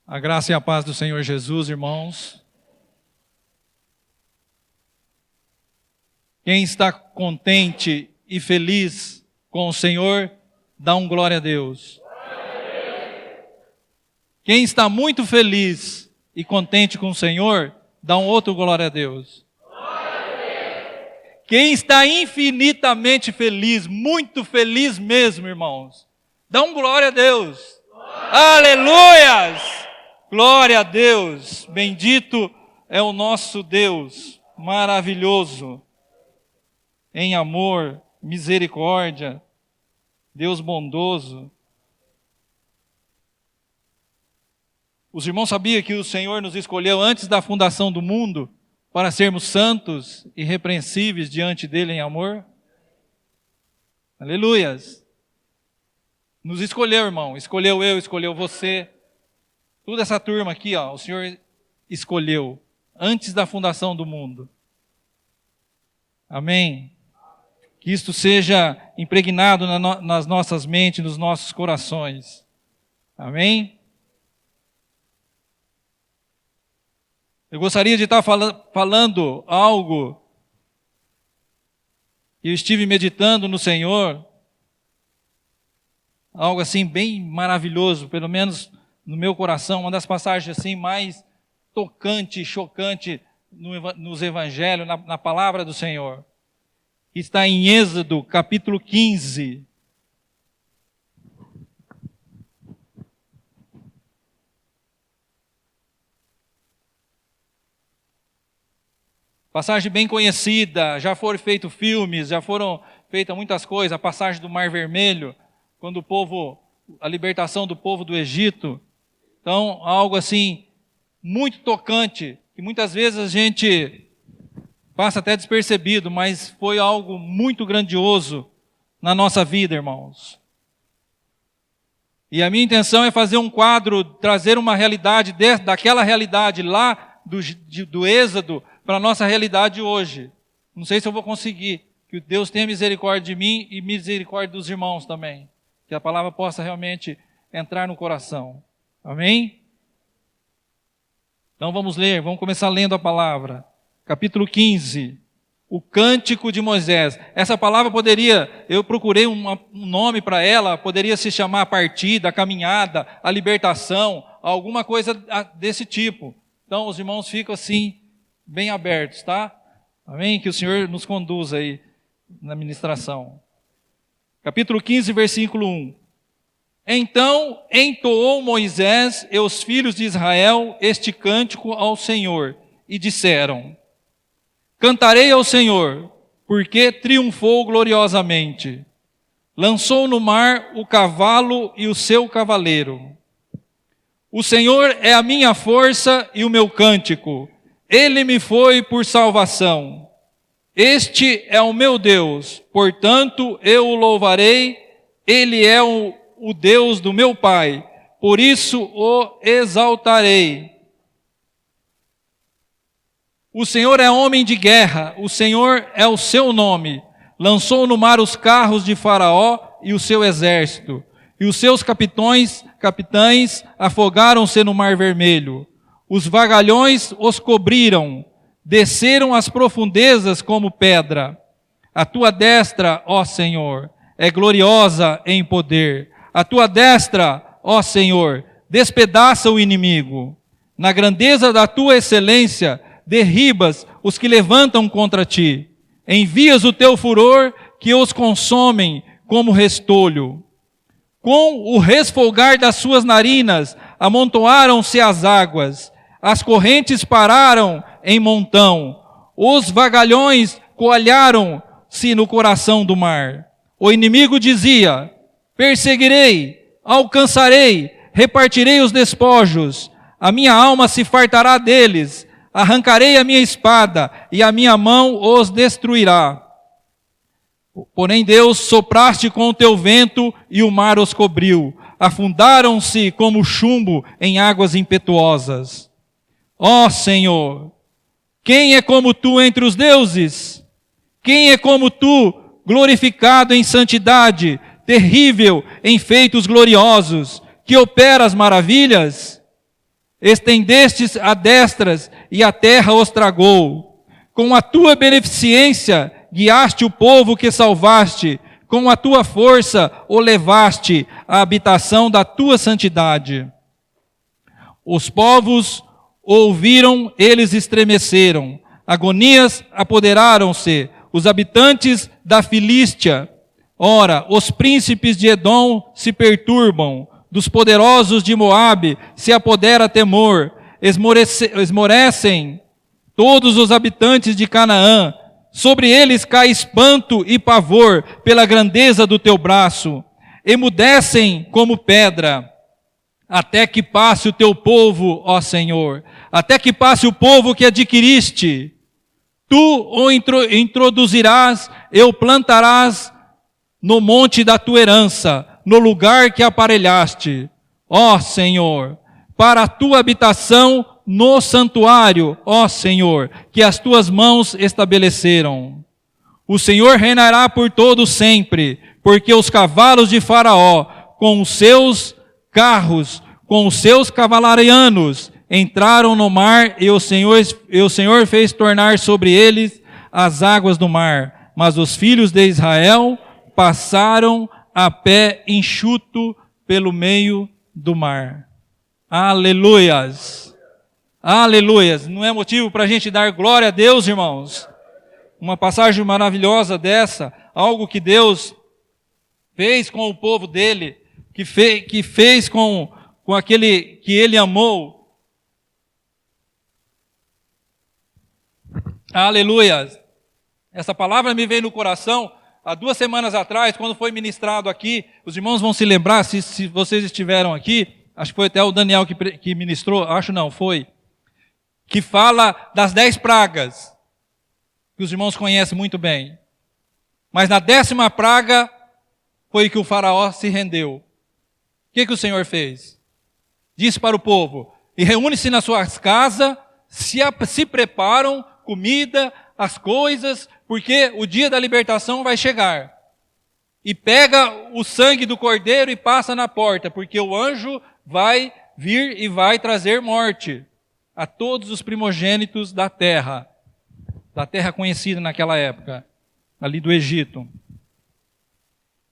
A graça e a paz do Senhor Jesus, irmãos. Quem está contente e feliz com o Senhor, dá um glória a Deus. Quem está muito feliz e contente com o Senhor, dá um outro glória a Deus. Quem está infinitamente feliz, muito feliz mesmo, irmãos, dá um glória a Deus. Aleluias! Glória a Deus, bendito é o nosso Deus, maravilhoso, em amor, misericórdia, Deus bondoso. Os irmãos sabiam que o Senhor nos escolheu antes da fundação do mundo para sermos santos e irrepreensíveis diante dele em amor? Aleluias! Nos escolheu, irmão, escolheu eu, escolheu você. Toda essa turma aqui, o Senhor escolheu antes da fundação do mundo. Amém? Que isto seja impregnado nas nossas mentes, nos nossos corações. Amém? Eu gostaria de estar falando algo que eu estive meditando no Senhor, algo assim bem maravilhoso, pelo menos no meu coração, uma das passagens assim mais tocante, chocante nos evangelhos, na palavra do Senhor. Está em Êxodo, capítulo 15. Passagem bem conhecida, já foram feitos filmes, já foram feitas muitas coisas, a passagem do Mar Vermelho, quando a libertação do povo do Egito. Então, algo assim, muito tocante, que muitas vezes a gente passa até despercebido, mas foi algo muito grandioso na nossa vida, irmãos. E a minha intenção é fazer um quadro, trazer uma realidade, daquela realidade lá do Êxodo, para a nossa realidade hoje. Não sei se eu vou conseguir, que Deus tenha misericórdia de mim e misericórdia dos irmãos também. Que a palavra possa realmente entrar no coração. Amém? Então vamos ler, vamos começar lendo a palavra. Capítulo 15, o Cântico de Moisés. Essa palavra eu procurei um nome para ela, poderia se chamar a partida, a caminhada, a libertação, alguma coisa desse tipo. Então os irmãos ficam assim, bem abertos, tá? Amém? Que o Senhor nos conduza aí na ministração. Capítulo 15, versículo 1. Então entoou Moisés e os filhos de Israel este cântico ao Senhor, e disseram: Cantarei ao Senhor, porque triunfou gloriosamente. Lançou no mar o cavalo e o seu cavaleiro. O Senhor é a minha força e o meu cântico. Ele me foi por salvação. Este é o meu Deus, portanto eu o louvarei. Ele é o Deus do meu Pai, por isso o exaltarei. O Senhor é homem de guerra, o Senhor é o seu nome. Lançou no mar os carros de Faraó e o seu exército, e os seus capitães afogaram-se no mar vermelho. Os vagalhões os cobriram, desceram às profundezas como pedra. A tua destra, ó Senhor, é gloriosa em poder. A tua destra, ó Senhor, despedaça o inimigo. Na grandeza da tua excelência, derribas os que levantam contra ti. Envias o teu furor, que os consomem como restolho. Com o resfolgar das suas narinas, amontoaram-se as águas. As correntes pararam em montão. Os vagalhões coalharam-se no coração do mar. O inimigo dizia: perseguirei, alcançarei, repartirei os despojos. A minha alma se fartará deles. Arrancarei a minha espada e a minha mão os destruirá. Porém Deus, sopraste com o teu vento e o mar os cobriu. Afundaram-se como chumbo em águas impetuosas. Ó Senhor, quem é como tu entre os deuses? Quem é como tu, glorificado em santidade, terrível em feitos gloriosos, que opera as maravilhas? Estendestes a destras e a terra os tragou. Com a tua beneficência guiaste o povo que salvaste, com a tua força o levaste à habitação da tua santidade. Os povos ouviram, eles estremeceram, agonias apoderaram-se, os habitantes da Filístia. Ora, os príncipes de Edom se perturbam, dos poderosos de Moabe se apodera temor, esmorecem todos os habitantes de Canaã, sobre eles cai espanto e pavor pela grandeza do teu braço, emudecem como pedra, até que passe o teu povo, ó Senhor, até que passe o povo que adquiriste. Tu o introduzirás, e o plantarás no monte da tua herança, no lugar que aparelhaste, ó Senhor, para a tua habitação no santuário, ó Senhor, que as tuas mãos estabeleceram. O Senhor reinará por todo sempre, porque os cavalos de Faraó, com os seus carros, com os seus cavalarianos, entraram no mar, e o Senhor fez tornar sobre eles as águas do mar. Mas os filhos de Israel passaram a pé enxuto pelo meio do mar. Aleluias! Aleluias! Não é motivo para a gente dar glória a Deus, irmãos? Uma passagem maravilhosa dessa, algo que Deus fez com o povo dele, que fez com aquele que ele amou. Aleluias! Essa palavra me veio no coração há 2 semanas atrás, quando foi ministrado aqui. Os irmãos vão se lembrar, se vocês estiveram aqui, acho que foi até o Daniel que ministrou, acho não, foi, que fala das 10 pragas, que os irmãos conhecem muito bem. Mas na 10ª praga foi que o faraó se rendeu. O que o Senhor fez? Disse para o povo: e reúne-se nas suas casas, se preparam comida, as coisas, porque o dia da libertação vai chegar. E pega o sangue do cordeiro e passa na porta, porque o anjo vai vir e vai trazer morte a todos os primogênitos da terra conhecida naquela época, ali do Egito.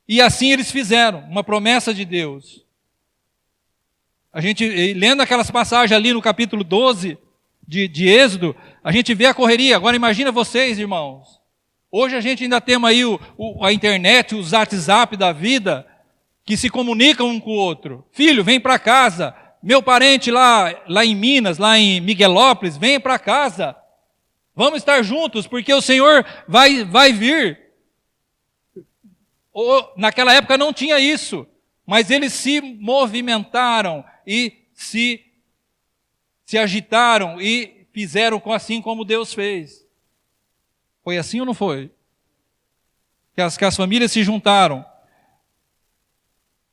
E assim eles fizeram, uma promessa de Deus. A gente, lendo aquelas passagens ali no capítulo 12 de Êxodo, a gente vê a correria. Agora imagina vocês, irmãos. Hoje a gente ainda tem aí a internet, os WhatsApp da vida, que se comunicam um com o outro. Filho, vem para casa. Meu parente lá em Minas, lá em Miguelópolis, vem para casa. Vamos estar juntos, porque o Senhor vai vir. Naquela época não tinha isso, mas eles se movimentaram e se agitaram e fizeram assim como Deus fez. Foi assim ou não foi? Que as famílias se juntaram.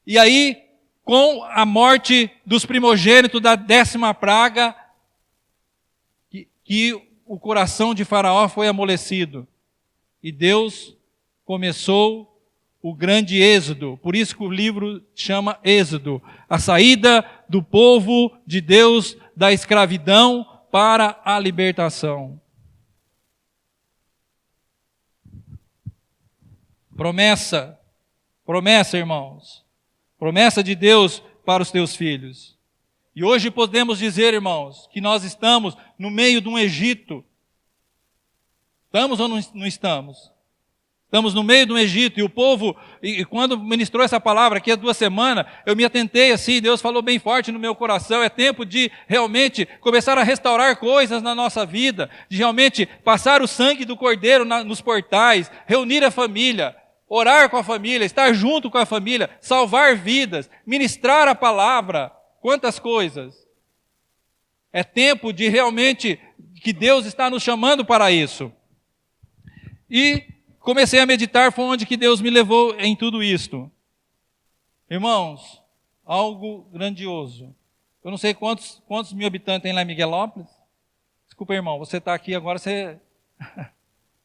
E aí, com a morte dos primogênitos da 10ª praga, que o coração de Faraó foi amolecido. E Deus começou o grande êxodo. Por isso que o livro chama Êxodo. A saída do povo de Deus da escravidão para a libertação. Promessa, irmãos. Promessa de Deus para os teus filhos. E hoje podemos dizer, irmãos, que nós estamos no meio de um Egito. Estamos ou não estamos? Estamos no meio de um Egito, e o povo, e quando ministrou essa palavra aqui há 2 semanas, eu me atentei assim, Deus falou bem forte no meu coração, é tempo de realmente começar a restaurar coisas na nossa vida, de realmente passar o sangue do Cordeiro nos portais, reunir a família, orar com a família, estar junto com a família, salvar vidas, ministrar a palavra, quantas coisas. É tempo de realmente, que Deus está nos chamando para isso. E comecei a meditar, foi onde que Deus me levou em tudo isto. Irmãos, algo grandioso. Eu não sei quantos mil habitantes tem lá em Miguelópolis. Desculpa, irmão, você está aqui agora,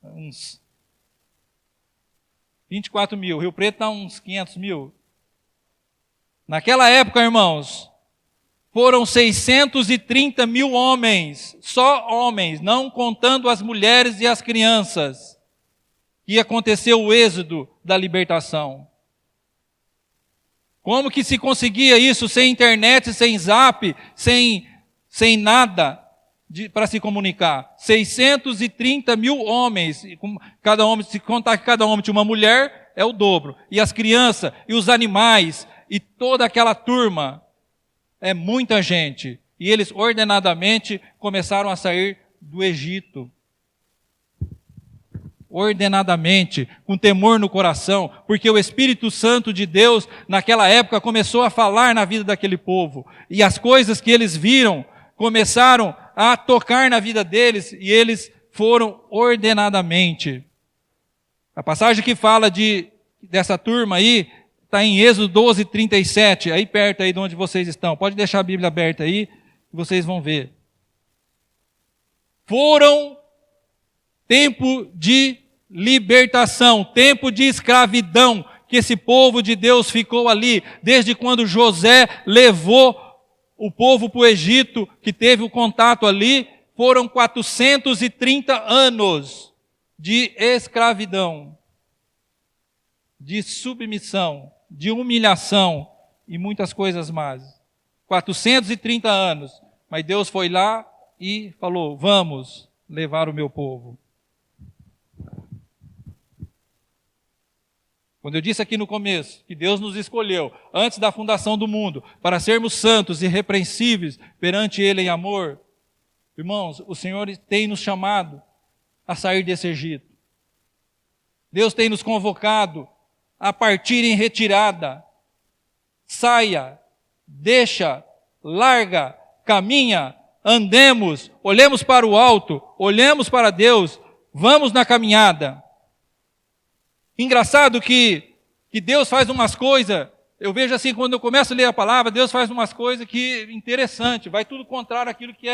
uns 24 mil. Rio Preto está uns 500 mil. Naquela época, irmãos, foram 630 mil homens, só homens, não contando as mulheres e as crianças, que aconteceu o êxodo da libertação. Como que se conseguia isso sem internet, sem zap, sem nada para se comunicar? 630 mil homens, cada homem, se contar que cada homem tinha uma mulher, é o dobro. E as crianças, e os animais, e toda aquela turma, é muita gente. E eles ordenadamente começaram a sair do Egito. Ordenadamente, com temor no coração, porque o Espírito Santo de Deus, naquela época, começou a falar na vida daquele povo. E as coisas que eles viram começaram a tocar na vida deles, e eles foram ordenadamente. A passagem que fala dessa turma aí, está em Êxodo 12, 37, aí perto aí de onde vocês estão. Pode deixar a Bíblia aberta aí, que vocês vão ver. Foram tempo de libertação, tempo de escravidão, que esse povo de Deus ficou ali, desde quando José levou o povo para o Egito, que teve o contato ali, foram 430 anos de escravidão, de submissão, de humilhação e muitas coisas mais. 430 anos, mas Deus foi lá e falou: vamos levar o meu povo. Quando eu disse aqui no começo que Deus nos escolheu antes da fundação do mundo para sermos santos e irrepreensíveis perante Ele em amor, irmãos, o Senhor tem nos chamado a sair desse Egito. Deus tem nos convocado a partir em retirada. Saia, deixa, larga, caminha, andemos, olhemos para o alto, olhemos para Deus, vamos na caminhada. Engraçado que Deus faz umas coisas, eu vejo assim, quando eu começo a ler a palavra, Deus faz umas coisas que interessante, vai tudo contrário àquilo que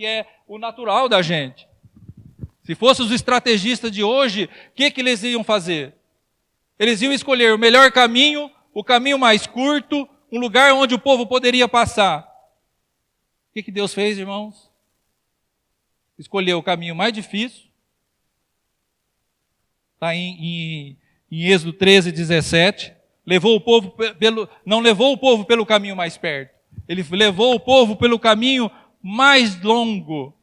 é o natural da gente. Se fossem os estrategistas de hoje, o que eles iam fazer? Eles iam escolher o melhor caminho, o caminho mais curto, um lugar onde o povo poderia passar. O que Deus fez, irmãos? Escolheu o caminho mais difícil. Está em Êxodo 13, 17. Não levou o povo pelo caminho mais perto. Ele levou o povo pelo caminho mais longo.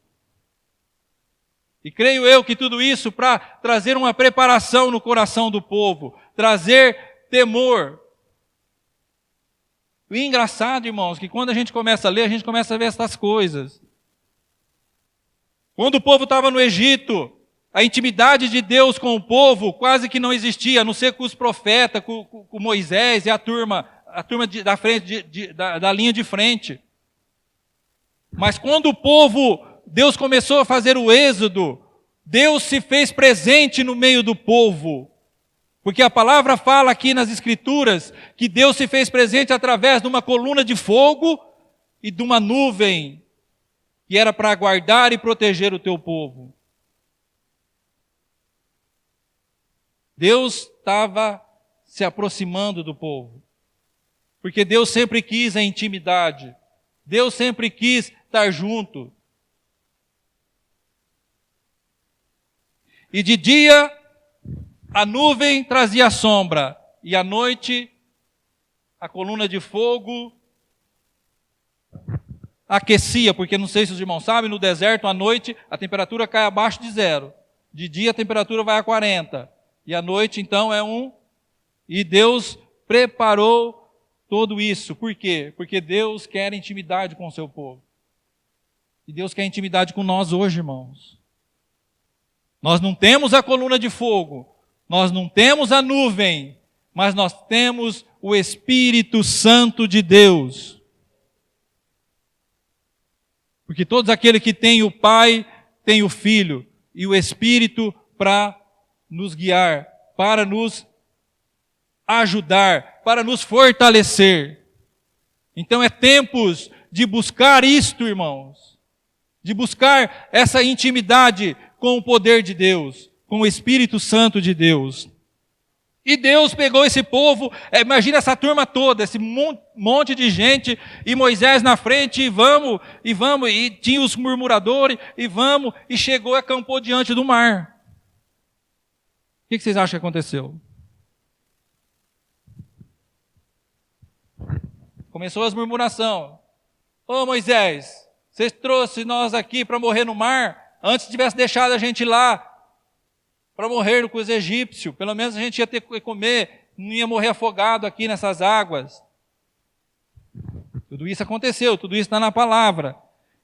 E creio eu que tudo isso para trazer uma preparação no coração do povo, trazer temor. O engraçado, irmãos, que quando a gente começa a ler, a gente começa a ver essas coisas. Quando o povo estava no Egito, a intimidade de Deus com o povo quase que não existia, a não ser com os profetas, com Moisés e a turma da frente, da linha de frente. Mas quando o povo, Deus começou a fazer o êxodo, Deus se fez presente no meio do povo. Porque a palavra fala aqui nas Escrituras que Deus se fez presente através de uma coluna de fogo e de uma nuvem, que era para guardar e proteger o teu povo. Deus estava se aproximando do povo, porque Deus sempre quis a intimidade, Deus sempre quis estar junto. E de dia a nuvem trazia sombra, e à noite a coluna de fogo aquecia, porque não sei se os irmãos sabem, no deserto à noite a temperatura cai abaixo de 0. De dia a temperatura vai a 40. E à noite, então, E Deus preparou tudo isso. Por quê? Porque Deus quer intimidade com o seu povo. E Deus quer intimidade com nós hoje, irmãos. Nós não temos a coluna de fogo, nós não temos a nuvem, mas nós temos o Espírito Santo de Deus. Porque todos aqueles que têm o Pai, têm o Filho, e o Espírito para nos guiar, para nos ajudar, para nos fortalecer. Então é tempos de buscar isto, irmãos, de buscar essa intimidade com o poder de Deus, com o Espírito Santo de Deus. E Deus pegou esse povo, imagina essa turma toda, esse monte de gente, e Moisés na frente, e vamos, e tinha os murmuradores, e chegou e acampou diante do mar. O que vocês acham que aconteceu? Começou as murmurações. Ô Moisés, você trouxe nós aqui para morrer no mar, antes tivesse deixado a gente lá, para morrer com os egípcios, pelo menos a gente ia ter que comer, não ia morrer afogado aqui nessas águas. Tudo isso aconteceu, tudo isso está na palavra.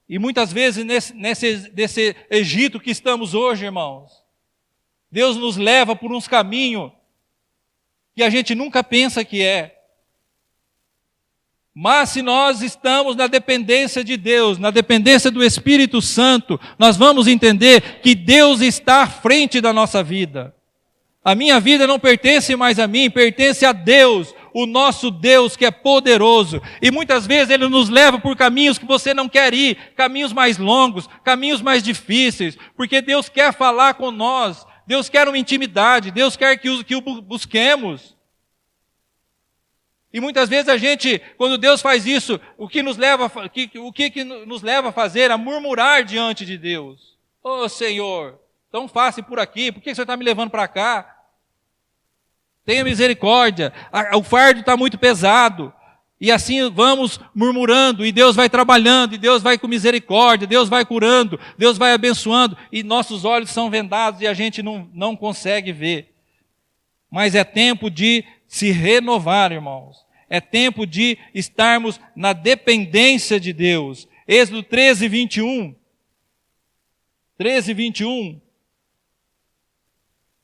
E muitas vezes nesse Egito que estamos hoje, irmãos, Deus nos leva por uns caminhos que a gente nunca pensa que é. Mas se nós estamos na dependência de Deus, na dependência do Espírito Santo, nós vamos entender que Deus está à frente da nossa vida. A minha vida não pertence mais a mim, pertence a Deus, o nosso Deus que é poderoso. E muitas vezes Ele nos leva por caminhos que você não quer ir, caminhos mais longos, caminhos mais difíceis, porque Deus quer falar com nós, Deus quer uma intimidade, Deus quer que o busquemos. E muitas vezes a gente, quando Deus faz isso, o que nos leva a fazer? A murmurar diante de Deus. Ô Senhor, tão fácil por aqui, por que o Senhor está me levando para cá? Tenha misericórdia, o fardo está muito pesado. E assim vamos murmurando, e Deus vai trabalhando, e Deus vai com misericórdia, Deus vai curando, Deus vai abençoando, e nossos olhos são vendados e a gente não consegue ver. Mas é tempo de se renovar, irmãos. É tempo de estarmos na dependência de Deus. Êxodo 13, 21. 13, 21.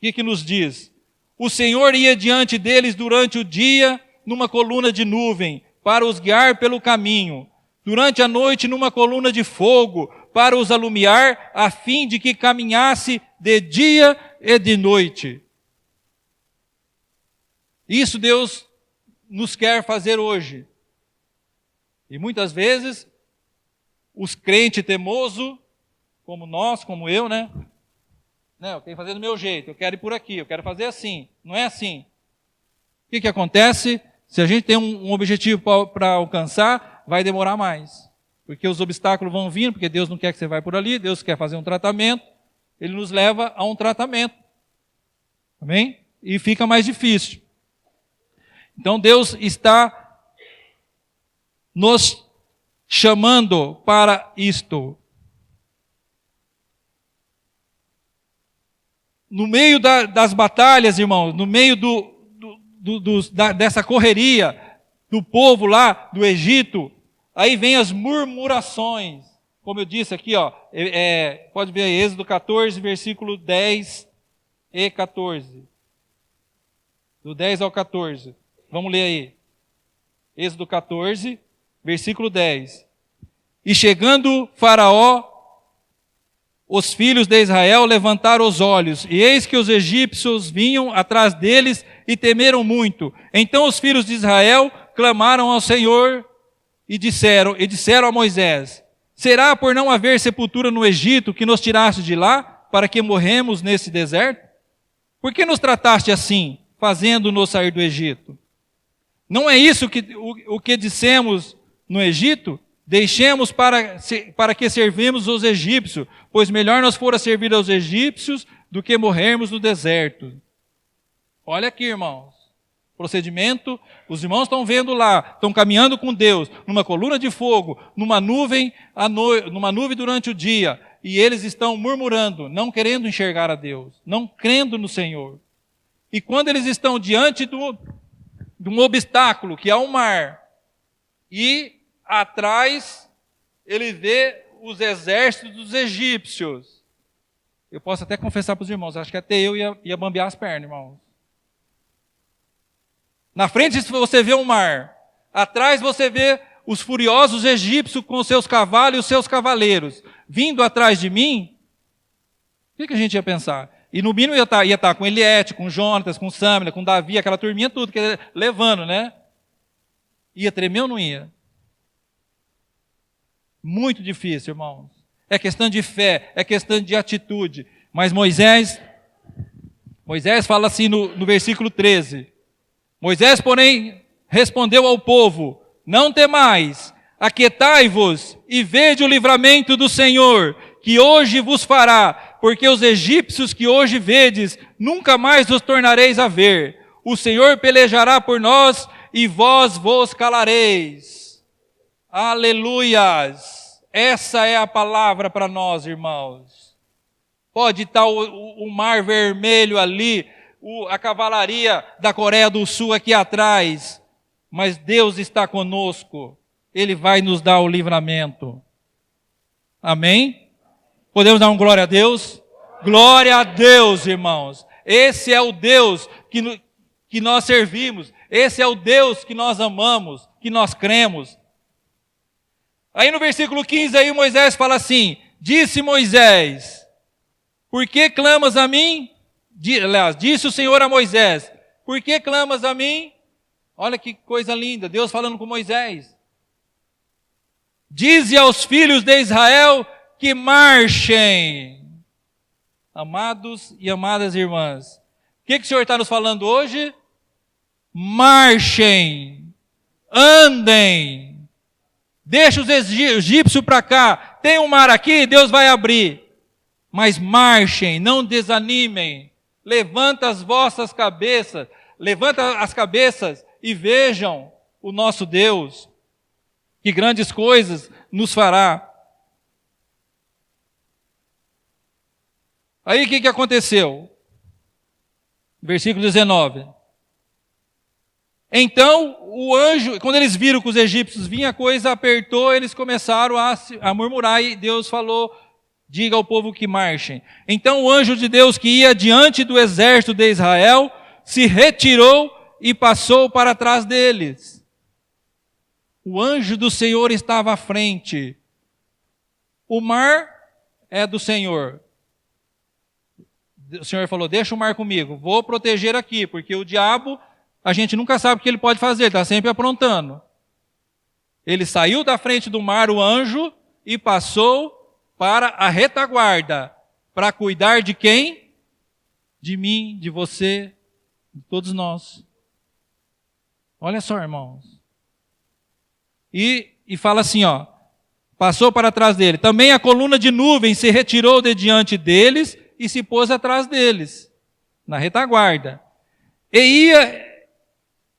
O que nos diz? O Senhor ia diante deles durante o dia numa coluna de nuvem, para os guiar pelo caminho. Durante a noite numa coluna de fogo, para os alumiar, a fim de que caminhasse de dia e de noite. Isso Deus nos quer fazer hoje. E muitas vezes, os crentes teimosos, como nós, como eu, né? Não, eu tenho que fazer do meu jeito, eu quero ir por aqui, eu quero fazer assim. Não é assim. O que acontece? Se a gente tem um objetivo para alcançar, vai demorar mais. Porque os obstáculos vão vindo, porque Deus não quer que você vá por ali, Deus quer fazer um tratamento, Ele nos leva a um tratamento. Amém? E fica mais difícil. Então Deus está nos chamando para isto. No meio das batalhas, irmãos, no meio dessa correria do povo lá do Egito, aí vem as murmurações. Como eu disse aqui, pode ver aí, Êxodo 14, versículo 10 e 14. Do 10 ao 14. Vamos ler aí. Êxodo 14, versículo 10. E chegando Faraó, os filhos de Israel levantaram os olhos, e eis que os egípcios vinham atrás deles e temeram muito. Então os filhos de Israel clamaram ao Senhor e disseram a Moisés: será por não haver sepultura no Egito que nos tiraste de lá, para que morremos nesse deserto? Por que nos trataste assim, fazendo-nos sair do Egito? Não é isso o que dissemos no Egito? Deixemos para que servimos os egípcios, pois melhor nos fora servir aos egípcios do que morrermos no deserto. Olha aqui, irmãos. Procedimento, os irmãos estão vendo lá, estão caminhando com Deus, numa coluna de fogo, numa nuvem durante o dia, e eles estão murmurando, não querendo enxergar a Deus, não crendo no Senhor. E quando eles estão diante de um obstáculo, que é o mar, e atrás ele vê os exércitos dos egípcios. Eu posso até confessar para os irmãos, acho que até eu ia bambear as pernas, irmãos. Na frente você vê o mar, atrás você vê os furiosos egípcios com os seus cavalos e os seus cavaleiros, vindo atrás de mim. O que a gente ia pensar? E no mínimo ia estar com Eliete, com Jonatas, com Sâmila, com Davi, aquela turminha tudo, levando, né? Ia tremer ou não ia? Muito difícil, irmãos. É questão de fé, é questão de atitude. Mas Moisés Moisés fala assim no versículo 13. Moisés, porém, respondeu ao povo: não temais, aquietai-vos e vede o livramento do Senhor, que hoje vos fará, porque os egípcios que hoje vedes, nunca mais os tornareis a ver. O Senhor pelejará por nós e vós vos calareis. Aleluias! Essa é a palavra para nós, irmãos. Pode estar o mar vermelho ali, a cavalaria da Coreia do Sul aqui atrás, mas Deus está conosco. Ele vai nos dar o livramento. Amém? Podemos dar um glória a Deus? Glória a Deus, irmãos. Esse é o Deus que nós servimos. Esse é o Deus que nós amamos, que nós cremos. Aí no versículo 15, aí Moisés fala assim: disse Moisés, por que clamas a mim? Aliás, disse o Senhor a Moisés, por que clamas a mim? Olha que coisa linda, Deus falando com Moisés. Dize aos filhos de Israel que marchem. Amados e amadas irmãs, o que o Senhor está nos falando hoje? Marchem, andem, deixa os egípcios para cá, tem um mar aqui, Deus vai abrir, mas marchem, não desanimem, levanta as vossas cabeças, levanta as cabeças e vejam o nosso Deus, que grandes coisas nos fará. Aí o que aconteceu? Versículo 19. Então o anjo, quando eles viram que os egípcios vinham, a coisa apertou, eles começaram a murmurar e Deus falou: diga ao povo que marchem. Então o anjo de Deus que ia diante do exército de Israel se retirou e passou para trás deles. O anjo do Senhor estava à frente. O mar é do Senhor. O Senhor falou: deixa o mar comigo, vou proteger aqui, porque o diabo, a gente nunca sabe o que ele pode fazer, está sempre aprontando. Ele saiu da frente do mar, o anjo, e passou para a retaguarda, para cuidar de quem? De mim, de você, de todos nós. Olha só, irmãos. E fala assim, ó, passou para trás dele. Também a coluna de nuvem se retirou de diante deles e se pôs atrás deles, na retaguarda. E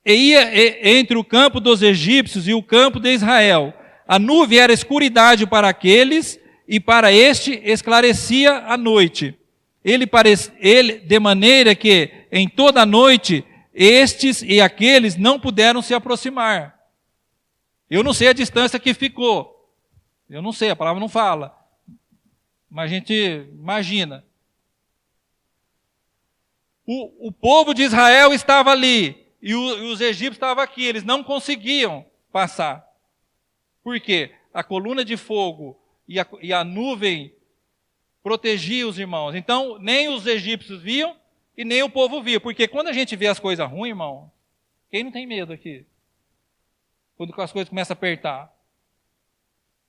ia entre o campo dos egípcios e o campo de Israel. A nuvem era escuridade para aqueles, e para este esclarecia a noite. Ele de maneira que em toda a noite estes e aqueles não puderam se aproximar. Eu não sei a distância que ficou. Eu não sei, a palavra não fala. Mas a gente imagina. O povo de Israel estava ali, e os egípcios estavam aqui, eles não conseguiam passar. Por quê? A coluna de fogo e a nuvem protegiam os irmãos. Então, nem os egípcios viam e nem o povo via. Porque quando a gente vê as coisas ruins, irmão, quem não tem medo aqui? Quando as coisas começam a apertar.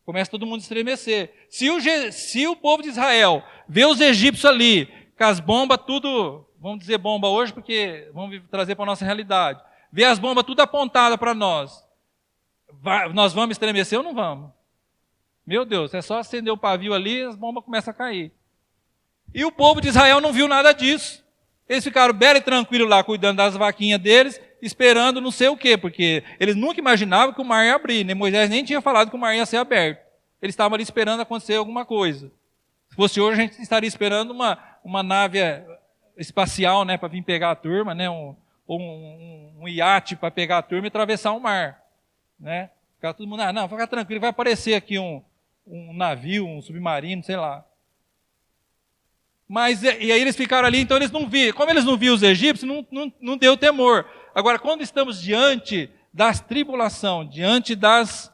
Começa todo mundo a estremecer. Se o povo de Israel vê os egípcios ali, com as bombas tudo, vamos dizer bomba hoje, porque vamos trazer para a nossa realidade. Vê as bombas tudo apontadas para nós. Nós vamos estremecer ou não vamos? Meu Deus, é só acender o pavio ali e as bombas começam a cair. E o povo de Israel não viu nada disso. Eles ficaram bem tranquilos lá, cuidando das vaquinhas deles, esperando não sei o quê, porque eles nunca imaginavam que o mar ia abrir, né? Moisés nem tinha falado que o mar ia ser aberto. Eles estavam ali esperando acontecer alguma coisa. Se fosse hoje, a gente estaria esperando uma nave espacial, né, para vir pegar a turma, né, um iate para pegar a turma e atravessar o mar. Né? Ficar todo mundo, não, fica tranquilo, vai aparecer aqui um navio, um submarino, sei lá. Mas, e aí eles ficaram ali, então eles não viam. Como eles não viam os egípcios, não deu temor. Agora, quando estamos diante das tribulações, diante das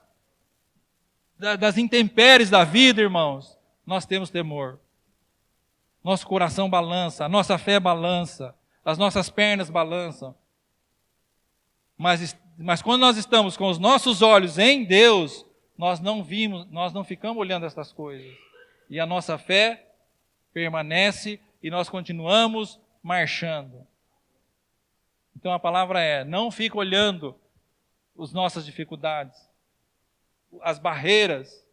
intempéries da vida, irmãos, nós temos temor. Nosso coração balança, a nossa fé balança, as nossas pernas balançam. Mas quando nós estamos com os nossos olhos em Deus, nós não ficamos olhando essas coisas. E a nossa fé permanece e nós continuamos marchando. Então a palavra é, não fica olhando as nossas dificuldades, as barreiras.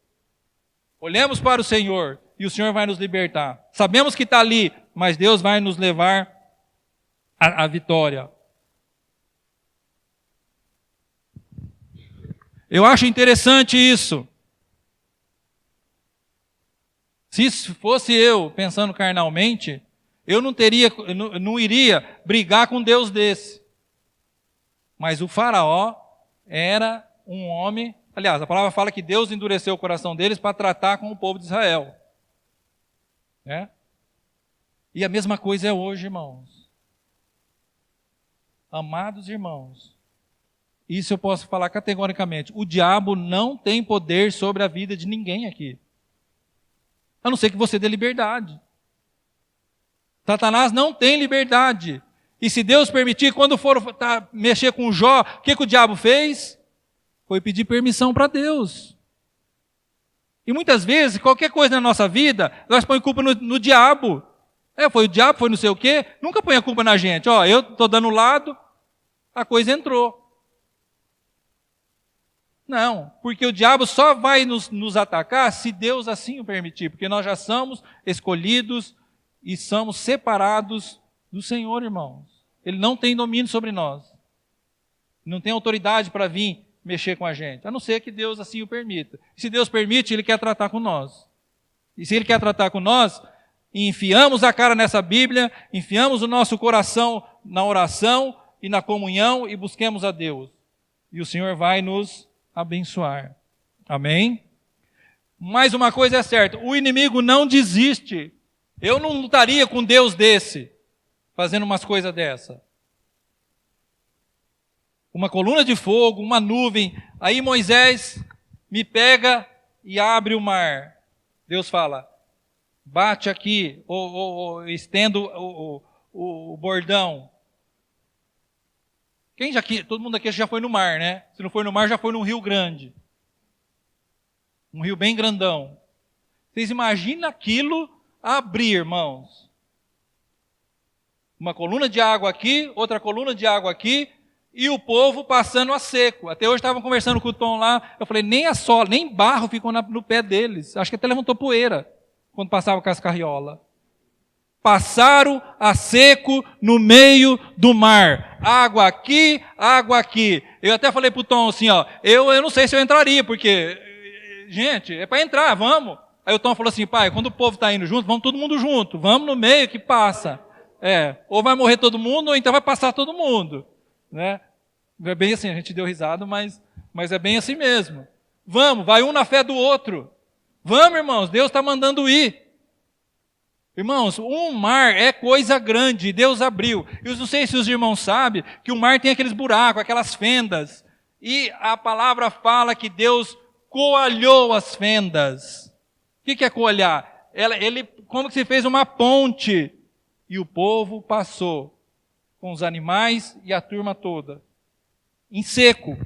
Olhemos para o Senhor e o Senhor vai nos libertar. Sabemos que está ali, mas Deus vai nos levar à vitória. Eu acho interessante isso. Se fosse eu pensando carnalmente, eu não iria brigar com Deus desse. Mas o faraó era um homem, aliás, a palavra fala que Deus endureceu o coração deles para tratar com o povo de Israel. Né? E a mesma coisa é hoje, irmãos. Amados irmãos, isso eu posso falar categoricamente, o diabo não tem poder sobre a vida de ninguém aqui. A não ser que você dê liberdade. Satanás não tem liberdade. E se Deus permitir, quando for mexer com Jó, o que o diabo fez? Foi pedir permissão para Deus. E muitas vezes, qualquer coisa na nossa vida, nós põe culpa no diabo. Foi o diabo, foi não sei o quê. Nunca põe a culpa na gente. Eu estou dando lado, a coisa entrou. Não, porque o diabo só vai nos atacar se Deus assim o permitir. Porque nós já somos escolhidos e somos separados do Senhor, irmãos. Ele não tem domínio sobre nós. Não tem autoridade para vir mexer com a gente, a não ser que Deus assim o permita. E se Deus permite, Ele quer tratar com nós. E se Ele quer tratar com nós, enfiamos a cara nessa Bíblia, enfiamos o nosso coração na oração e na comunhão e busquemos a Deus. E o Senhor vai nos abençoar. Amém? Mas uma coisa é certa, o inimigo não desiste. Eu não lutaria com Deus desse, fazendo umas coisas dessa. Uma coluna de fogo, uma nuvem. Aí Moisés me pega e abre o mar. Deus fala, bate aqui, ou estendo o bordão. Todo mundo aqui já foi no mar, né? Se não foi no mar, já foi num rio grande. Um rio bem grandão. Vocês imaginam aquilo abrir, irmãos? Uma coluna de água aqui, outra coluna de água aqui, e o povo passando a seco. Até hoje estavam conversando com o Tom lá, eu falei, nem a sola, nem barro ficou no pé deles. Acho que até levantou poeira, quando passava com as carriolas. Passaram a seco no meio do mar. Água aqui, água aqui. Eu até falei para o Tom assim, eu não sei se eu entraria, porque, gente, é para entrar, vamos. Aí o Tom falou assim, pai, quando o povo está indo junto, vamos todo mundo junto, vamos no meio que passa. Ou vai morrer todo mundo, ou então vai passar todo mundo. Né? É bem assim, a gente deu risada, mas é bem assim mesmo. Vamos, vai um na fé do outro. Vamos, irmãos, Deus está mandando ir. Irmãos, um mar é coisa grande, Deus abriu. Eu não sei se os irmãos sabem que o mar tem aqueles buracos, aquelas fendas. E a palavra fala que Deus coalhou as fendas. O que é coalhar? Ele como que se fez uma ponte e o povo passou com os animais e a turma toda. Em seco.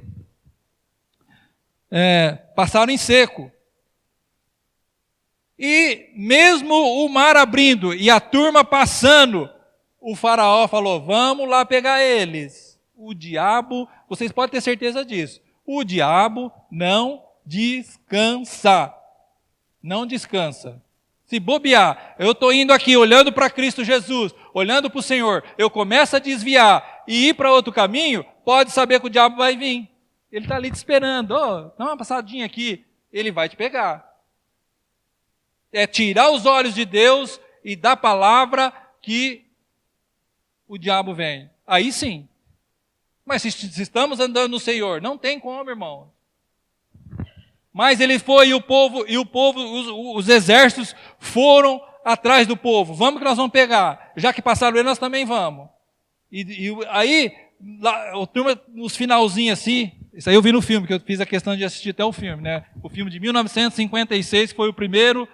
Passaram em seco. E mesmo o mar abrindo e a turma passando, o faraó falou, vamos lá pegar eles. O diabo, vocês podem ter certeza disso, o diabo não descansa. Não descansa. Se bobear, eu estou indo aqui olhando para Cristo Jesus, olhando para o Senhor, eu começo a desviar e ir para outro caminho, pode saber que o diabo vai vir. Ele está ali te esperando, dá uma passadinha aqui, ele vai te pegar. É tirar os olhos de Deus e da palavra que o diabo vem. Aí sim. Mas se estamos andando no Senhor, não tem como, irmão. Mas ele foi e o povo, os exércitos foram atrás do povo. Vamos que nós vamos pegar. Já que passaram ele, nós também vamos. E aí, lá, o turma, nos finalzinhos assim, isso aí eu vi no filme, que eu fiz a questão de assistir até o filme, né? O filme de 1956, que foi o primeiro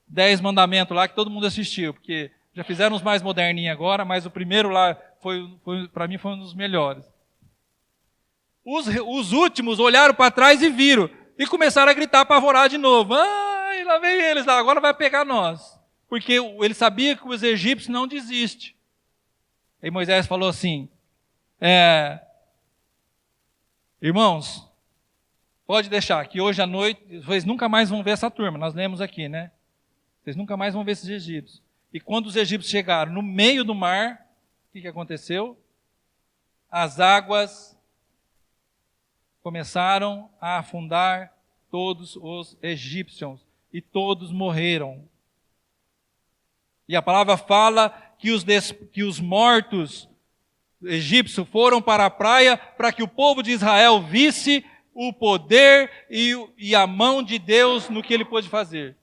10 mandamentos lá que todo mundo assistiu, porque já fizeram os mais moderninhos agora, mas o primeiro lá, para mim, foi um dos melhores. Os últimos olharam para trás e viram, e começaram a gritar, apavorar de novo. Ai, lá vem eles, agora vai pegar nós. Porque ele sabia que os egípcios não desistem. Aí Moisés falou assim, irmãos, pode deixar que hoje à noite, vocês nunca mais vão ver essa turma, nós lemos aqui, né? Vocês nunca mais vão ver esses egípcios. E quando os egípcios chegaram no meio do mar, o que aconteceu? As águas começaram a afundar todos os egípcios e todos morreram. E a palavra fala que os mortos egípcios foram para a praia para que o povo de Israel visse o poder e a mão de Deus no que ele pôde fazer.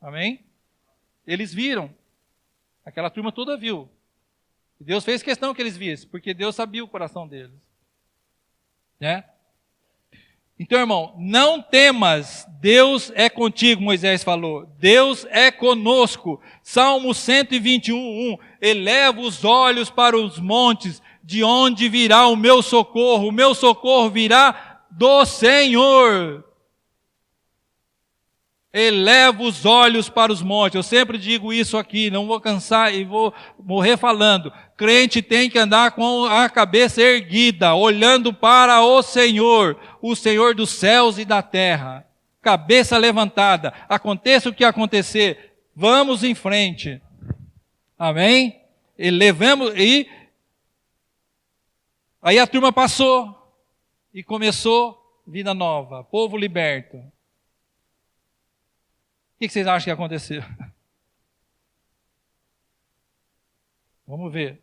Amém? Eles viram. Aquela turma toda viu. E Deus fez questão que eles vissem, porque Deus sabia o coração deles. Né? Então, irmão, não temas, Deus é contigo, Moisés falou. Deus é conosco. Salmo 121:1. Eleva os olhos para os montes, de onde virá o meu socorro? O meu socorro virá do Senhor. Eleva os olhos para os montes. Eu sempre digo isso aqui, não vou cansar e vou morrer falando. Crente tem que andar com a cabeça erguida, olhando para o Senhor dos céus e da terra. Cabeça levantada. Aconteça o que acontecer, vamos em frente. Amém? E aí a turma passou e começou vida nova, povo liberto. O que vocês acham que aconteceu? Vamos ver.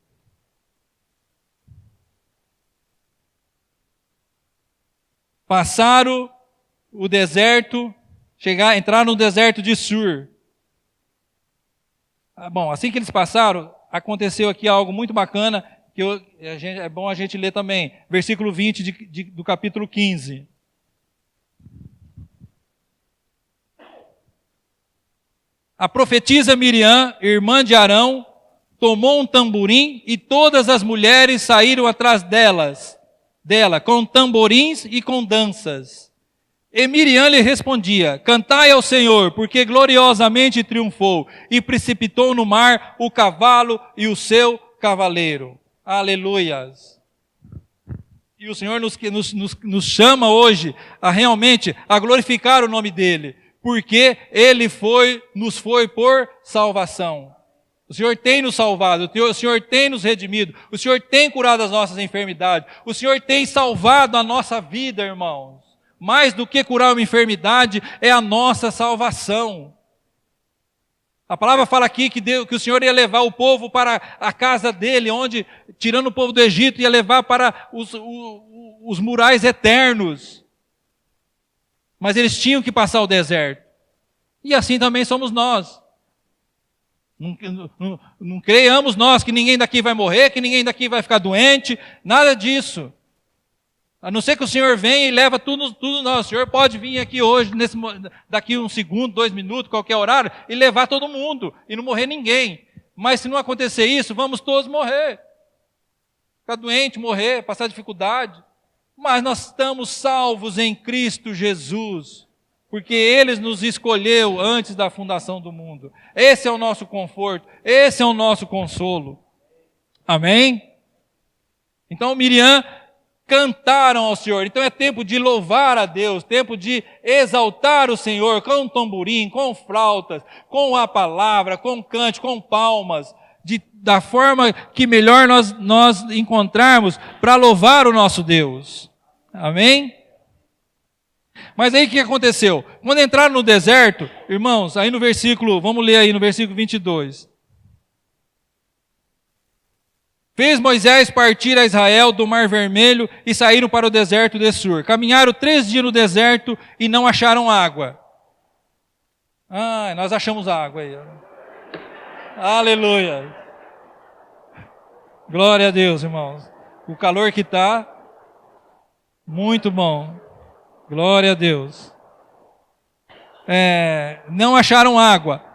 Passaram o deserto, entraram no deserto de Sur. Bom, assim que eles passaram, aconteceu aqui algo muito bacana, que é bom a gente ler também. Versículo 20 do capítulo 15. A profetisa Miriam, irmã de Arão, tomou um tamborim e todas as mulheres saíram atrás dela, com tamborins e com danças. E Miriam lhe respondia, cantai ao Senhor, porque gloriosamente triunfou, e precipitou no mar o cavalo e o seu cavaleiro. Aleluias! E o Senhor nos chama hoje a realmente a glorificar o nome dEle, porque Ele nos foi por salvação. O Senhor tem nos salvado, o Senhor tem nos redimido, o Senhor tem curado as nossas enfermidades, o Senhor tem salvado a nossa vida, irmãos. Mais do que curar uma enfermidade, é a nossa salvação. A palavra fala aqui que o Senhor ia levar o povo para a casa dele, onde, tirando o povo do Egito, ia levar para os murais eternos. Mas eles tinham que passar o deserto. E assim também somos nós. Não creiamos nós que ninguém daqui vai morrer, que ninguém daqui vai ficar doente, nada disso. A não ser que o Senhor venha e leva tudo nós. O Senhor pode vir aqui hoje, daqui 1 segundo, 2 minutos, qualquer horário, e levar todo mundo, e não morrer ninguém. Mas se não acontecer isso, vamos todos morrer. Ficar doente, morrer, passar dificuldade. Mas nós estamos salvos em Cristo Jesus, porque Ele nos escolheu antes da fundação do mundo. Esse é o nosso conforto, esse é o nosso consolo. Amém? Então Miriam cantaram ao Senhor. Então é tempo de louvar a Deus, tempo de exaltar o Senhor com tamborim, com flautas, com a palavra, com cante, com palmas, da forma que melhor nós encontrarmos para louvar o nosso Deus. Amém? Mas aí o que aconteceu? Quando entraram no deserto, irmãos, aí no versículo, vamos ler aí no versículo 22. Fez Moisés partir a Israel do Mar Vermelho e saíram para o deserto de Sur. Caminharam 3 dias no deserto e não acharam água. Nós achamos água aí. Aleluia. Glória a Deus, irmãos. O calor que está, muito bom. Glória a Deus. Não acharam água.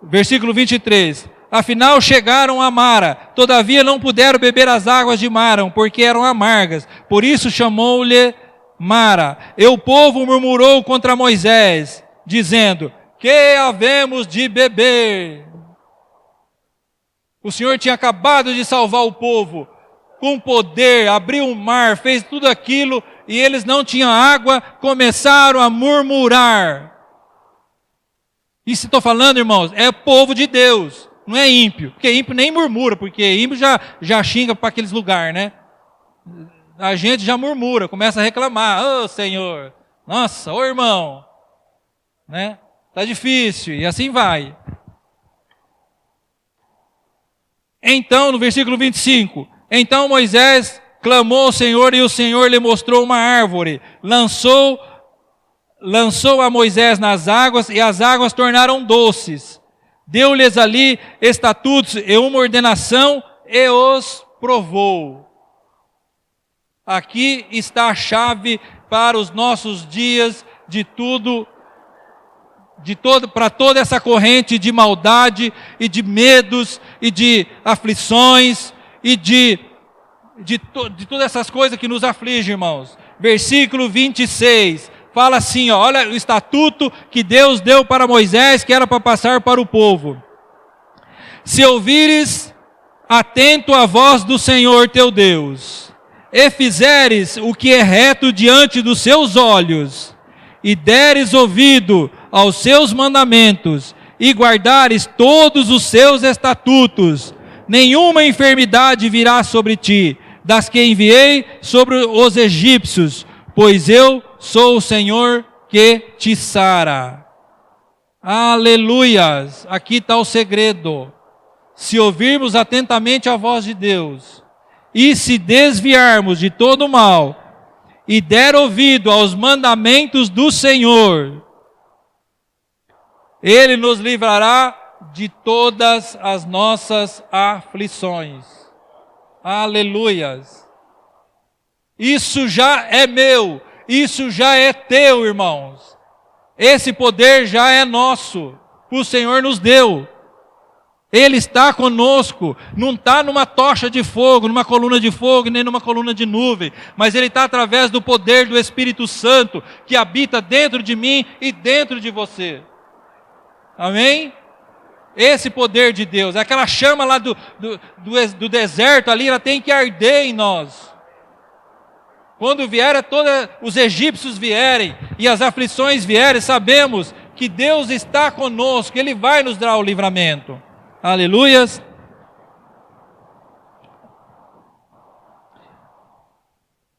Versículo 23. Afinal chegaram a Mara, todavia não puderam beber as águas de Mara, porque eram amargas. Por isso chamou-lhe Mara. E o povo murmurou contra Moisés, dizendo, que havemos de beber? O Senhor tinha acabado de salvar o povo com poder, abriu o mar, fez tudo aquilo e eles não tinham água, começaram a murmurar. Isso estou falando, irmãos, é povo de Deus, não é ímpio. Porque ímpio nem murmura, porque ímpio já xinga para aqueles lugares, né? A gente já murmura, começa a reclamar. Ô Senhor, nossa, ô irmão, né? Tá difícil, e assim vai. Então, no versículo 25, então Moisés clamou ao Senhor e o Senhor lhe mostrou uma árvore. Lançou a Moisés nas águas e as águas tornaram doces. Deu-lhes ali estatutos e uma ordenação e os provou. Aqui está a chave para os nossos dias para toda essa corrente de maldade e de medos e de aflições e de todas essas coisas que nos afligem, irmãos. Versículo 26, fala assim, ó, olha o estatuto que Deus deu para Moisés, que era para passar para o povo. Se ouvires atento a voz do Senhor teu Deus, e fizeres o que é reto diante dos seus olhos, e deres ouvido aos seus mandamentos, e guardares todos os seus estatutos, nenhuma enfermidade virá sobre ti, das que enviei sobre os egípcios, pois eu sou o Senhor que te sara. Aleluias! Aqui está o segredo. Se ouvirmos atentamente a voz de Deus, e se desviarmos de todo o mal, e der ouvido aos mandamentos do Senhor, Ele nos livrará de todas as nossas aflições. Aleluias! Isso já é meu, isso já é teu, irmãos. Esse poder já é nosso, o Senhor nos deu. Ele está conosco, não está numa tocha de fogo, numa coluna de fogo, nem numa coluna de nuvem, mas Ele está através do poder do Espírito Santo, que habita dentro de mim e dentro de você. Amém? Esse poder de Deus, aquela chama lá do deserto ali, ela tem que arder em nós. Quando os egípcios vierem e as aflições vierem, sabemos que Deus está conosco, Ele vai nos dar o livramento. Aleluias.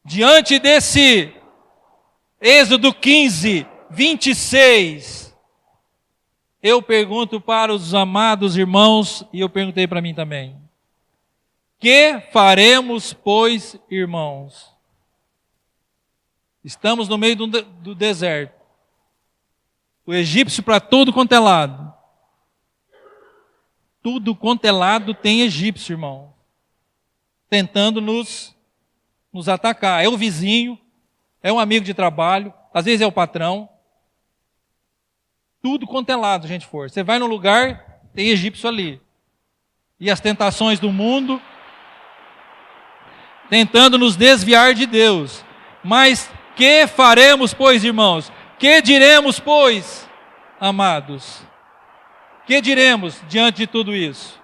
Diante desse Êxodo 15, 26, eu pergunto para os amados irmãos, e eu perguntei para mim também: que faremos, pois, irmãos? Estamos no meio do deserto. O egípcio para todo quanto é lado. Tudo quanto é lado tem egípcio, irmão. Tentando nos atacar. É o vizinho, é um amigo de trabalho, às vezes é o patrão. Tudo quanto é lado a gente for. Você vai num lugar, tem egípcio ali. E as tentações do mundo, tentando nos desviar de Deus. Mas que faremos, pois, irmãos? Que diremos, pois, amados? Que diremos diante de tudo isso?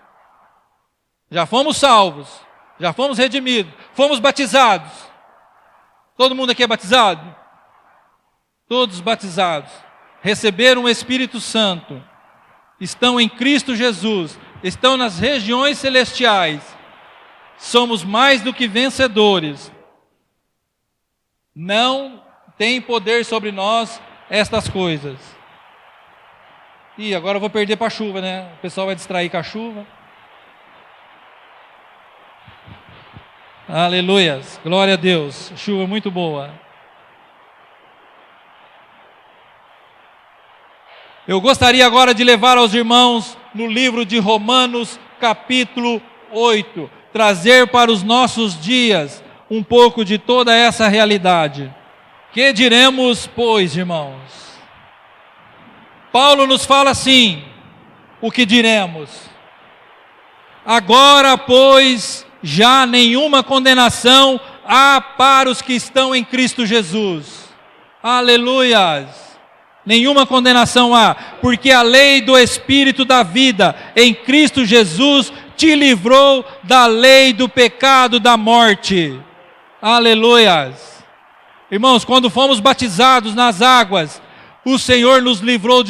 Já fomos salvos, já fomos redimidos, fomos batizados. Todo mundo aqui é batizado? Todos batizados. Receberam o Espírito Santo. Estão em Cristo Jesus. Estão nas regiões celestiais. Somos mais do que vencedores. Não tem poder sobre nós estas coisas. Ih, agora eu vou perder para a chuva, né? O pessoal vai distrair com a chuva. Aleluias, glória a Deus. Chuva muito boa. Eu gostaria agora de levar aos irmãos no livro de Romanos, capítulo 8. Trazer para os nossos dias um pouco de toda essa realidade. Que diremos, pois, irmãos? Paulo nos fala assim, o que diremos? Agora, pois, já nenhuma condenação há para os que estão em Cristo Jesus. Aleluias! Nenhuma condenação há, porque a lei do Espírito da vida em Cristo Jesus te livrou da lei do pecado da morte. Aleluias. Irmãos, quando fomos batizados nas águas, o Senhor nos livrou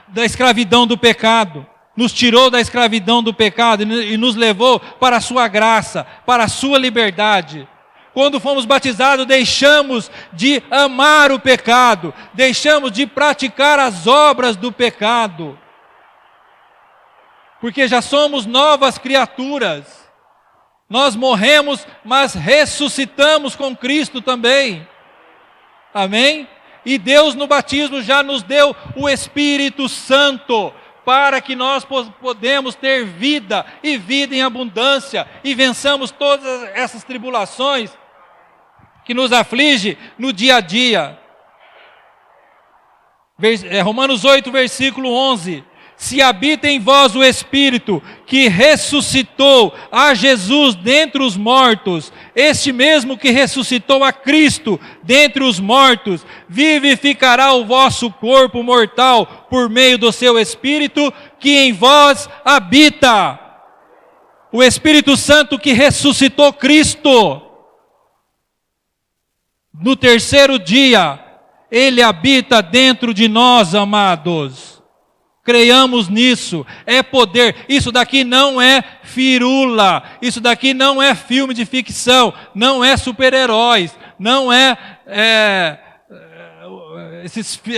da escravidão do pecado, nos tirou da escravidão do pecado e nos levou para a sua graça, para a sua liberdade. Quando fomos batizados, deixamos de amar o pecado, deixamos de praticar as obras do pecado, porque já somos novas criaturas. Nós morremos, mas ressuscitamos com Cristo também. Amém? E Deus no batismo já nos deu o Espírito Santo, para que nós podemos ter vida e vida em abundância, e vençamos todas essas tribulações que nos afligem no dia a dia. Romanos 8, versículo 11. Se habita em vós o Espírito que ressuscitou a Jesus dentre os mortos, este mesmo que ressuscitou a Cristo dentre os mortos, vivificará o vosso corpo mortal por meio do seu Espírito que em vós habita. O Espírito Santo que ressuscitou Cristo. No terceiro dia, Ele habita dentro de nós, amados. Creiamos nisso, é poder. Isso daqui não é firula, isso daqui não é filme de ficção, não é super-heróis, não é,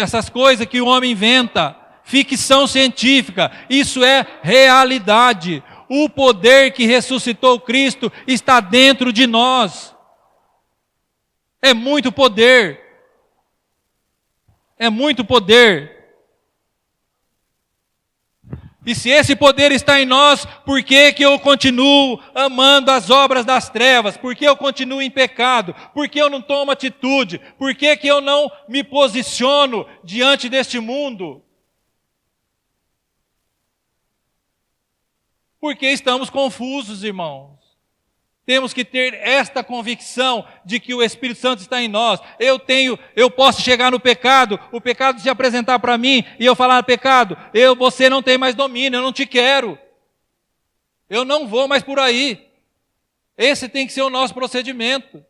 essas coisas que o homem inventa, ficção científica. Isso é realidade. O poder que ressuscitou Cristo está dentro de nós. É muito poder. É muito poder. E se esse poder está em nós, por que eu continuo amando as obras das trevas? Por que eu continuo em pecado? Por que eu não tomo atitude? Por que eu não me posiciono diante deste mundo? Porque estamos confusos, irmãos. Temos que ter esta convicção de que o Espírito Santo está em nós. Eu posso chegar no pecado, o pecado se apresentar para mim, e eu falar, pecado, você não tem mais domínio, eu não te quero. Eu não vou mais por aí. Esse tem que ser o nosso procedimento.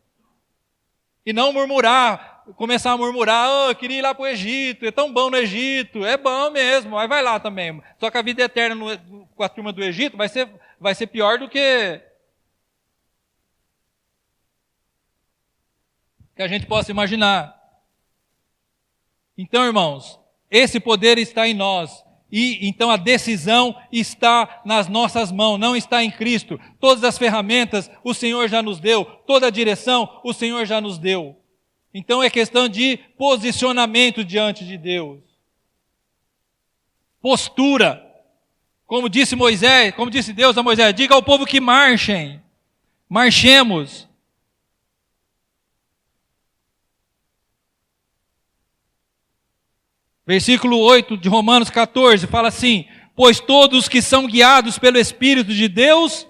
E não murmurar, começar a murmurar, eu queria ir lá para o Egito, é tão bom no Egito, é bom mesmo, mas vai lá também. Só que a vida eterna com a turma do Egito vai ser pior do que a gente possa imaginar. Então, irmãos, esse poder está em nós. E então a decisão está nas nossas mãos, não está em Cristo. Todas as ferramentas o Senhor já nos deu, toda a direção o Senhor já nos deu. Então é questão de posicionamento diante de Deus. Postura. Como disse Deus a Moisés, diga ao povo que marchem. Marchemos. Versículo 8 de Romanos 14 fala assim: pois todos que são guiados pelo Espírito de Deus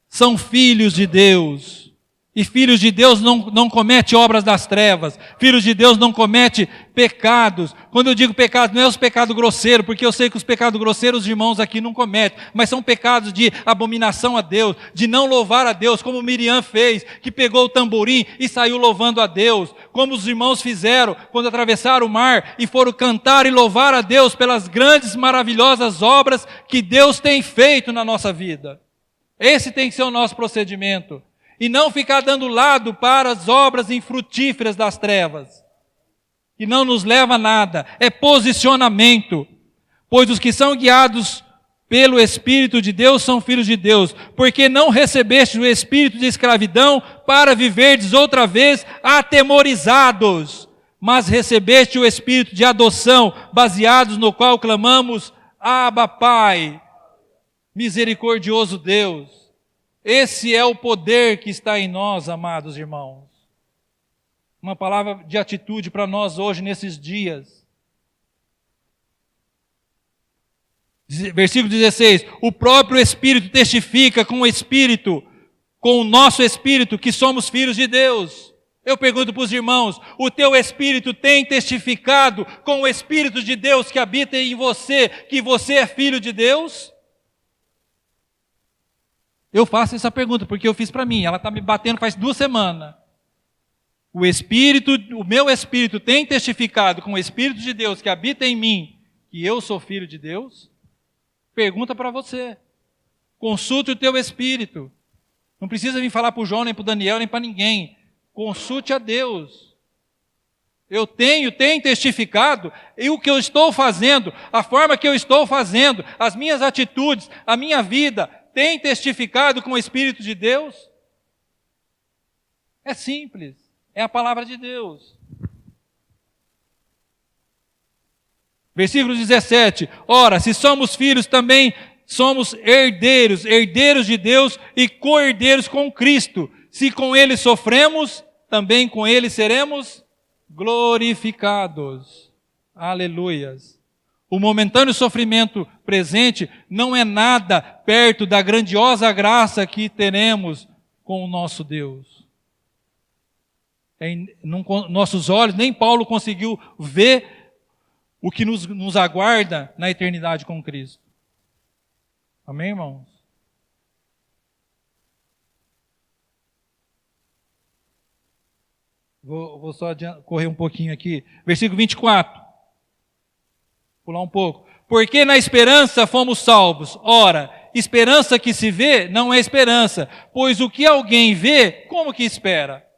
são filhos de Deus. E filhos de Deus não comete obras das trevas. Filhos de Deus não comete pecados. Quando eu digo pecado, não é os pecados grosseiros, porque eu sei que os pecados grosseiros os irmãos aqui não cometem, mas são pecados de abominação a Deus, de não louvar a Deus, como Miriam fez, que pegou o tamborim e saiu louvando a Deus, como os irmãos fizeram quando atravessaram o mar e foram cantar e louvar a Deus pelas grandes, maravilhosas obras que Deus tem feito na nossa vida. Esse tem que ser o nosso procedimento. E não ficar dando lado para as obras infrutíferas das trevas, que não nos leva a nada. É posicionamento. Pois os que são guiados pelo Espírito de Deus são filhos de Deus. Porque não recebeste o espírito de escravidão para viverdes outra vez atemorizados, mas recebeste o espírito de adoção, baseados no qual clamamos, Abba, Pai. Misericordioso Deus. Esse é o poder que está em nós, amados irmãos. Uma palavra de atitude para nós hoje, nesses dias. Versículo 16. O próprio Espírito testifica com o nosso Espírito, que somos filhos de Deus. Eu pergunto para os irmãos, o teu Espírito tem testificado com o Espírito de Deus que habita em você, que você é filho de Deus? Eu faço essa pergunta porque eu fiz para mim. Ela está me batendo faz 2 semanas. O meu espírito tem testificado com o Espírito de Deus que habita em mim, que eu sou filho de Deus? Pergunta para você. Consulte o teu espírito. Não precisa vir falar para o João, nem para o Daniel, nem para ninguém. Consulte a Deus. Eu tenho testificado, e o que eu estou fazendo, a forma que eu estou fazendo, as minhas atitudes, a minha vida, tem testificado com o Espírito de Deus? É simples, é a palavra de Deus. Versículo 17, ora, se somos filhos também somos herdeiros, herdeiros de Deus e co-herdeiros com Cristo. Se com Ele sofremos, também com Ele seremos glorificados. Aleluias. O momentâneo sofrimento presente não é nada perto da grandiosa graça que teremos com o nosso Deus. Nossos olhos, nem Paulo conseguiu ver o que nos aguarda na eternidade com Cristo. Amém, irmãos? Vou só correr um pouquinho aqui. Versículo 24. Pular um pouco. Porque na esperança fomos salvos. Ora, esperança que se vê não é esperança, pois o que alguém vê, como que espera?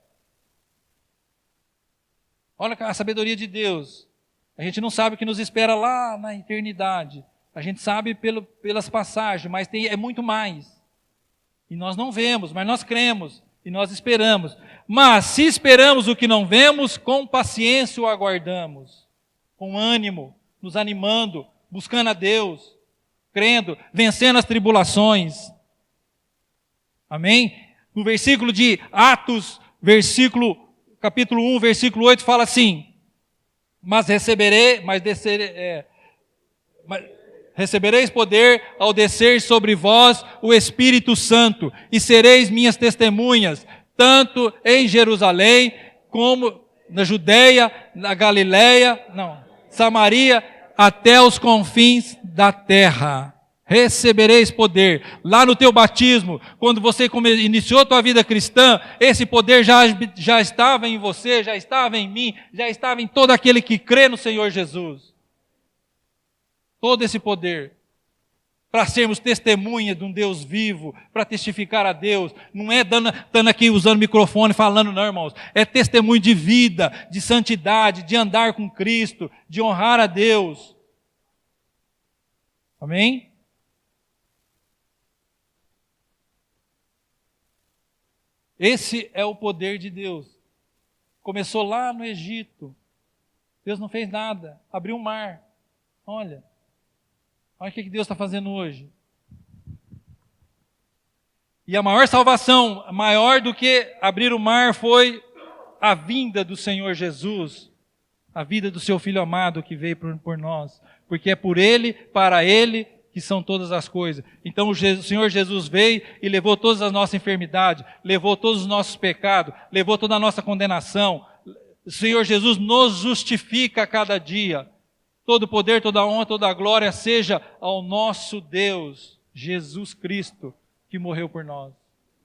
Olha a sabedoria de Deus. A gente não sabe o que nos espera lá na eternidade. A gente sabe pelas passagens, mas é muito mais. E nós não vemos, mas nós cremos e nós esperamos. Mas se esperamos o que não vemos, com paciência o aguardamos. Com ânimo, nos animando, buscando a Deus, crendo, vencendo as tribulações. Amém? No versículo de Atos, capítulo 1, versículo 8, fala assim: recebereis poder ao descer sobre vós o Espírito Santo, e sereis minhas testemunhas, tanto em Jerusalém, como na Judeia, na Galileia, Samaria, até os confins da terra. Recebereis poder. Lá no teu batismo, quando você iniciou a tua vida cristã, esse poder já estava em você, já estava em mim, já estava em todo aquele que crê no Senhor Jesus. Todo esse poder. Para sermos testemunha de um Deus vivo, para testificar a Deus. Não é dando aqui, usando microfone, falando, não, irmãos. É testemunho de vida, de santidade, de andar com Cristo, de honrar a Deus. Amém? Esse é o poder de Deus. Começou lá no Egito. Deus não fez nada. Abriu um mar. Olha o que Deus está fazendo hoje. E a maior salvação, maior do que abrir o mar, foi a vinda do Senhor Jesus. A vida do seu Filho amado que veio por nós. Porque é por Ele, para Ele, que são todas as coisas. Então o Senhor Jesus veio e levou todas as nossas enfermidades, levou todos os nossos pecados, levou toda a nossa condenação. O Senhor Jesus nos justifica a cada dia. Todo o poder, toda a honra, toda a glória seja ao nosso Deus, Jesus Cristo, que morreu por nós.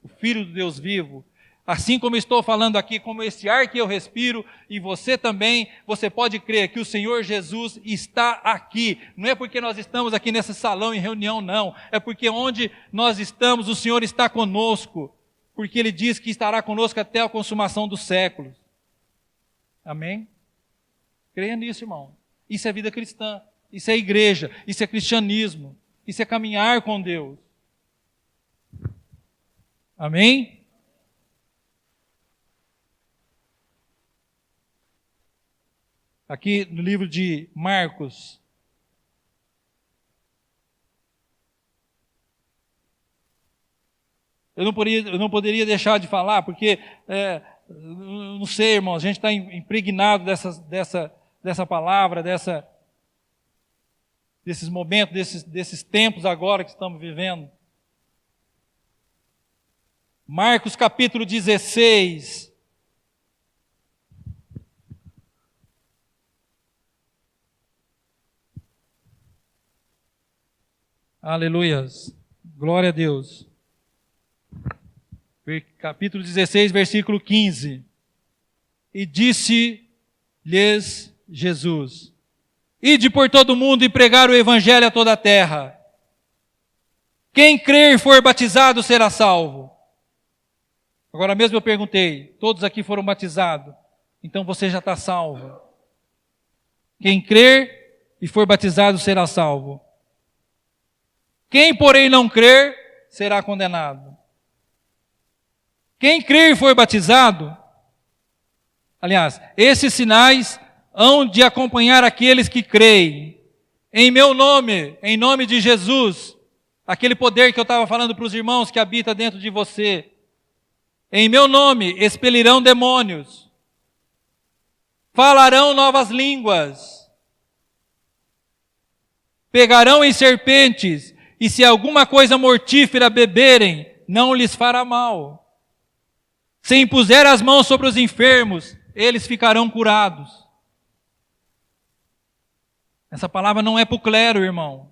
O Filho do Deus vivo. Assim como estou falando aqui, como esse ar que eu respiro, e você também, você pode crer que o Senhor Jesus está aqui. Não é porque nós estamos aqui nesse salão em reunião, não. É porque onde nós estamos, o Senhor está conosco. Porque Ele diz que estará conosco até a consumação dos séculos. Amém? Creia nisso, irmão. Isso é vida cristã. Isso é igreja. Isso é cristianismo. Isso é caminhar com Deus. Amém? Aqui no livro de Marcos, eu não poderia deixar de falar, porque, não sei, irmãos, a gente está impregnado dessa palavra, desses momentos, desses tempos agora que estamos vivendo. Marcos capítulo 16. Aleluias. Glória a Deus. capítulo 16, versículo 15. E disse-lhes Jesus: ide por todo o mundo e pregar o evangelho a toda a terra. Quem crer e for batizado será salvo. Agora mesmo eu perguntei, todos aqui foram batizados, então você já está salvo. Quem crer e for batizado será salvo. Quem, porém, não crer, será condenado. Quem crer e for batizado, aliás, esses sinais hão de acompanhar aqueles que creem. Em meu nome, em nome de Jesus, aquele poder que eu estava falando para os irmãos que habita dentro de você. Em meu nome expelirão demônios, falarão novas línguas, pegarão em serpentes, e se alguma coisa mortífera beberem, não lhes fará mal. Se impuser as mãos sobre os enfermos, eles ficarão curados. Essa palavra não é para o clero, irmão.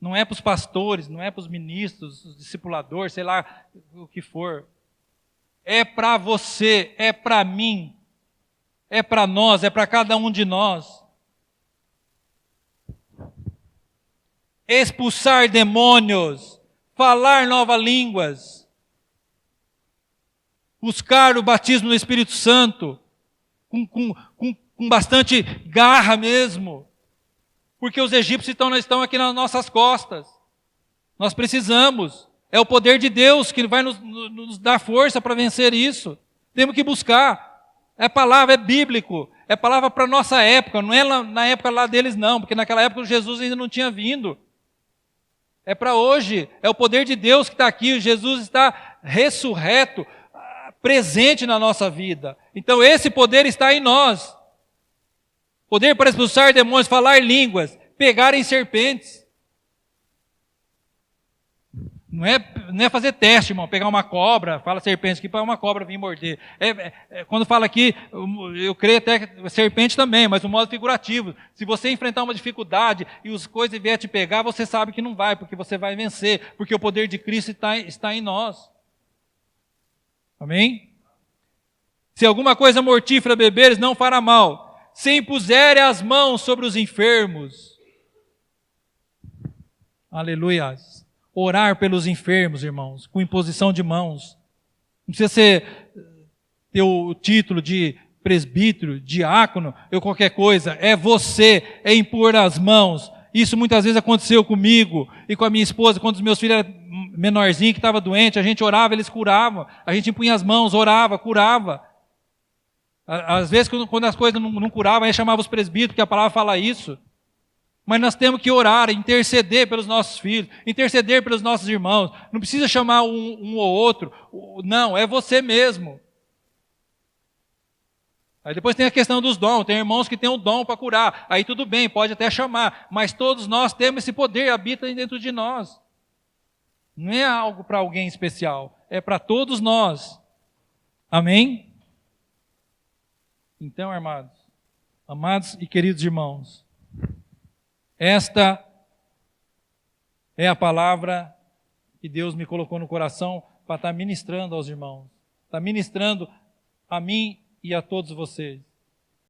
Não é para os pastores, não é para os ministros, os discipuladores, sei lá o que for. É para você, é para mim, é para nós, é para cada um de nós. Expulsar demônios, falar novas línguas, buscar o batismo no Espírito Santo, com bastante garra mesmo, porque os egípcios estão aqui nas nossas costas. Nós precisamos, é o poder de Deus que vai nos dar força para vencer isso. Temos que buscar, é palavra, é bíblico, é palavra para a nossa época, não é na época lá deles não, porque naquela época Jesus ainda não tinha vindo. É para hoje, é o poder de Deus que está aqui, Jesus está ressurreto, presente na nossa vida. Então esse poder está em nós. Poder para expulsar demônios, falar línguas, pegar em serpentes. Não é fazer teste, irmão, pegar uma cobra, fala serpente aqui para uma cobra vir morder. Quando fala aqui, eu creio até que serpente também, mas no modo figurativo. Se você enfrentar uma dificuldade e as coisas vier te pegar, você sabe que não vai, porque você vai vencer, porque o poder de Cristo está em nós. Amém? Se alguma coisa mortífera beberes, não fará mal. Se impuserem as mãos sobre os enfermos. Aleluia. Orar pelos enfermos, irmãos, com imposição de mãos. Não precisa ter o título de presbítero, diácono, ou qualquer coisa. É você, é impor as mãos. Isso muitas vezes aconteceu comigo e com a minha esposa, quando os meus filhos eram menorzinhos, que estavam doentes, a gente orava, eles curavam. A gente impunha as mãos, orava, curava. Às vezes, quando as coisas não curavam, aí chamava os presbíteros, que a palavra fala isso. Mas nós temos que orar, interceder pelos nossos filhos, interceder pelos nossos irmãos. Não precisa chamar um ou outro. Não, é você mesmo. Aí depois tem a questão dos dons. Tem irmãos que têm o dom para curar. Aí tudo bem, pode até chamar. Mas todos nós temos esse poder, habita dentro de nós. Não é algo para alguém especial. É para todos nós. Amém? Então, amados e queridos irmãos, esta é a palavra que Deus me colocou no coração para estar ministrando aos irmãos. Está ministrando a mim e a todos vocês.